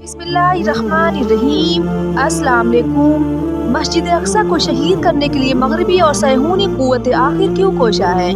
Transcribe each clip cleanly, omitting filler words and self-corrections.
बिस्मिल्लाहिर्रहमानिर्रहीम। अस्सलाम वालेकुम। मस्जिद अक्सा को शहीद करने के लिए मगरबी और सहूनी कुव्वत आखिर क्यों कोशा है?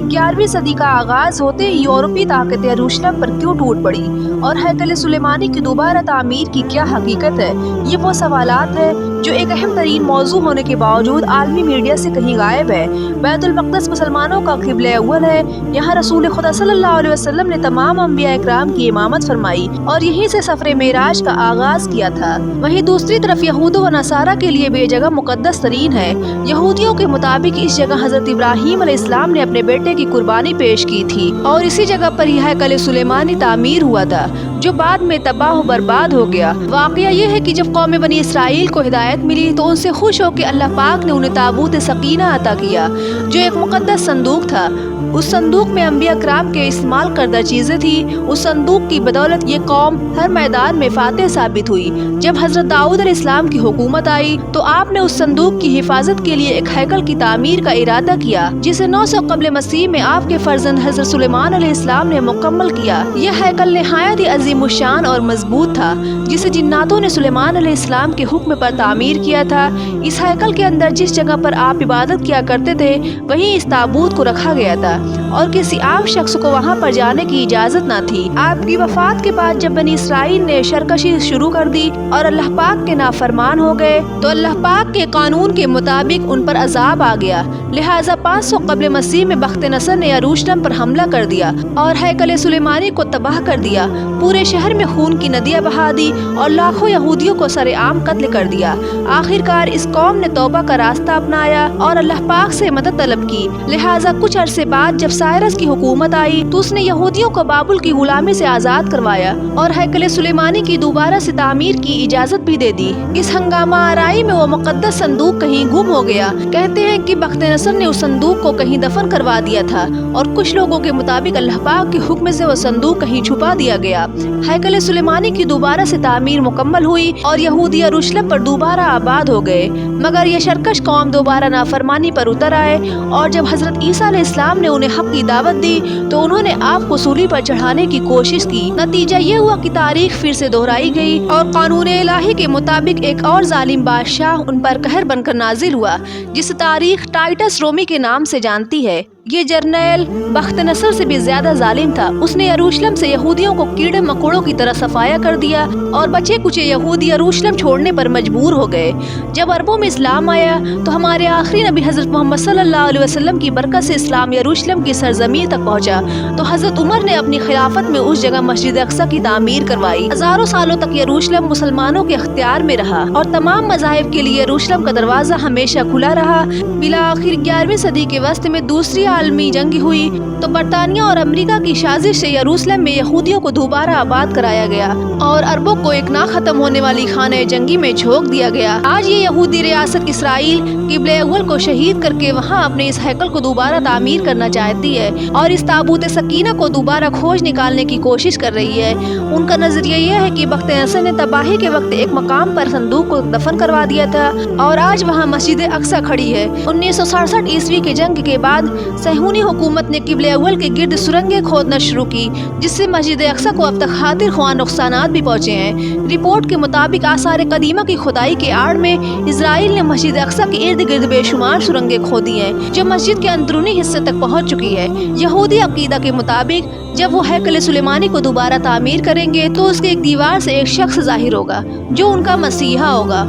11वीं सदी का आगाज होते ही यूरोपी ताकतें यरूशलेम पर क्यों टूट पड़ी और हैकल सुलेमानी की दोबारा तामीर की क्या हकीकत है? ये वो सवालात है जो एक अहम तरीन मौजू होने के बावजूद आलमी मीडिया से कहीं गायब है। बैतुल मक़दस मुसलमानों का क़िबला अव्वल है। यहाँ रसूल खुदा सल्लल्लाहु अलैहि वसल्लम ने तमाम अंबिया इकराम की इमामत फरमाई और यहीं से सफ़र मेराज का आगाज किया था। वहीं दूसरी तरफ यहूद व नसारा के लिए बेजगह मुक़द्दस तरीन है। यहूदियों के मुताबिक इस जगह हज़रत इब्राहीम अलैहिस्सलाम ने अपने बेटे की कुर्बानी पेश की थी और इसी जगह पर यह हैकल सुलेमानी तामीर हुआ था जो बाद में तबाह बर्बाद हो गया। वाक़या ये है कि जब कौम बनी इसराइल को हिदायत मिली तो उनसे खुश होकर अल्लाह पाक ने उन्हें ताबूत सकीना अता किया जो एक मुक़द्दस संदूक था। उस संदूक में अंबिया कराम के इस्तेमाल करदा चीजें थी। उस संदूक की बदौलत ये कौम हर मैदान में फातेह साबित हुई। जब हजरत दाऊद अलैहिस्सलाम की हुकूमत आई तो आपने उस संदूक की हिफाजत के लिए एक हैकल की तामीर का इरादा किया जिसे 900 क़ब्ल मसीह में आपके फर्जंद हजरत सुलेमान अलैहिस्सलाम ने मुकम्मल किया। यह हैकल निहायत ही अज़ीमुश्शान और मजबूत था जिसे जिन्नातों ने सुलेमान अलैहिस्सलाम के हुक्म पर तामीर किया था। इस हैकल के अंदर जिस जगह पर आप इबादत किया करते थे वहीं इस ताबूत को रखा गया था और किसी आम शख्स को वहां पर जाने की इजाजत न थी। आपकी वफात के बाद जब बनी इसराइल ने शरकशी शुरू कर दी और अल्लाह पाक के नाफरमान हो गए तो अल्लाह पाक के कानून के मुताबिक उन पर अजाब आ गया। लिहाजा 500 क़ब्ल मसीह में बख्त नसर ने यरूशलेम पर हमला कर दिया और हैकल सुलेमानी को तबाह कर दिया। पूरे शहर में खून की नदियां बहा दी और लाखों यहूदियों को सरेआम कत्ल कर दिया। आखिरकार इस कौम ने तौबा का रास्ता अपनाया और अल्लाह पाक से मदद तलब की। लिहाजा कुछ अरसे बाद जब साइरस की हुकूमत आई तो उसने यहूदियों को बाबुल की गुलामी से आजाद करवाया और हैकल सुलेमानी की दोबारा से तामीर की इजाजत भी दे दी। इस हंगामा आराई में वो मुकद्दस संदूक कहीं गुम हो गया। कहते हैं कि बख्त नसर ने उस संदूक को कहीं दफन करवा दिया था और कुछ लोगों के मुताबिक अल्लाह पाक के हुक्म से वो संदूक कहीं छुपा दिया गया। हैकल सुलेमानी की दोबारा से तामीर मुकम्मल हुई और यहूदी यरूशलेम पर दोबारा आबाद हो गए। मगर ये शरकश कौम दोबारा नाफरमानी पर उतर आए और जब हजरत ईसा अलैहिस्सलाम ने उन्हें हक की दावत दी तो उन्होंने आप को सूली पर चढ़ाने की कोशिश की। नतीजा ये हुआ कि तारीख फिर से दोहराई गई और कानून इलाही के मुताबिक एक और जालिम बादशाह उन पर कहर बनकर नाजिल हुआ जिसे तारीख टाइटस रोमी के नाम से जानती है। ये जर्नैल बख्त नसर से भी ज्यादा जालिम था। उसने यरूशलेम से यहूदियों को कीड़े मकोड़ों की तरह सफाया कर दिया और बचे कुचे यहूदी यरूशलेम छोड़ने पर मजबूर हो गए। जब अरबों में इस्लाम आया तो हमारे आखिरी नबी हजरत मोहम्मद सल्लल्लाहु अलैहि वसल्लम की बरकत से इस्लाम यरूशलेम की सरजमीन तक पहुंचा तो हजरत उमर ने अपनी खिलाफत में उस जगह मस्जिद अक्सा की तामीर करवाई। हजारों सालों तक यरूशलेम मुसलमानों के अख्तियार में रहा और तमाम मज़ाहिब के लिए यरूशलेम का दरवाजा हमेशा खुला रहा। बिला आखिर 11वीं सदी के वस्त में दूसरी आलमी जंग हुई तो बरतानिया और अमेरिका की साजिश से यरूशलेम में यहूदियों को दोबारा आबाद कराया गया और अरबों को एक ना खत्म होने वाली खाने जंगी में झोंक दिया गया। आज ये यहूदी रियासत इसराइल क़िबला अव्वल को शहीद करके वहाँ अपने इस हैकल को दोबारा तामीर करना चाहती है और इस ताबूत सकीना को दोबारा खोज निकालने की कोशिश कर रही है। उनका नजरिया यह है कि बख्त नसर ने तबाही के वक्त एक मकाम पर संदूक को दफन करवा दिया था और आज वहाँ मस्जिद अक्सा खड़ी है। 1967 ईस्वी के जंग के बाद सहूनी हुकूमत ने क़िबला अव्वल के गिर्द सुरंगें खोदना शुरू की जिससे मस्जिद अक्सा को अब तक खातिर ख्वाह नुकसानात भी पहुँचे हैं। रिपोर्ट के मुताबिक आसार कदीमा की खुदाई के आड़ में इसराइल ने मस्जिद अक्सा के इर्द गिर्द बेशुमार सुरंगें खोदी हैं जो मस्जिद के अंदरूनी हिस्से तक पहुँच चुकी है। यहूदी अकीदा के मुताबिक जब वो हैकल सुलेमानी को दोबारा तामीर करेंगे तो उसके एक दीवार से एक शख्स जाहिर होगा जो उनका मसीहा होगा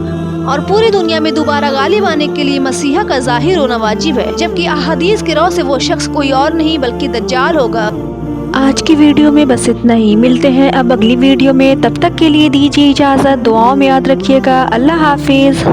और पूरी दुनिया में दोबारा गालिब आने के लिए मसीहा का जाहिर होना वाजिब है, जबकि अहादीस के रौ से वो शख्स कोई और नहीं बल्कि दज्जाल होगा। आज की वीडियो में बस इतना ही। मिलते हैं अब अगली वीडियो में। तब तक के लिए दीजिए इजाज़त। दुआओं में याद रखिएगा। अल्लाह हाफिज़।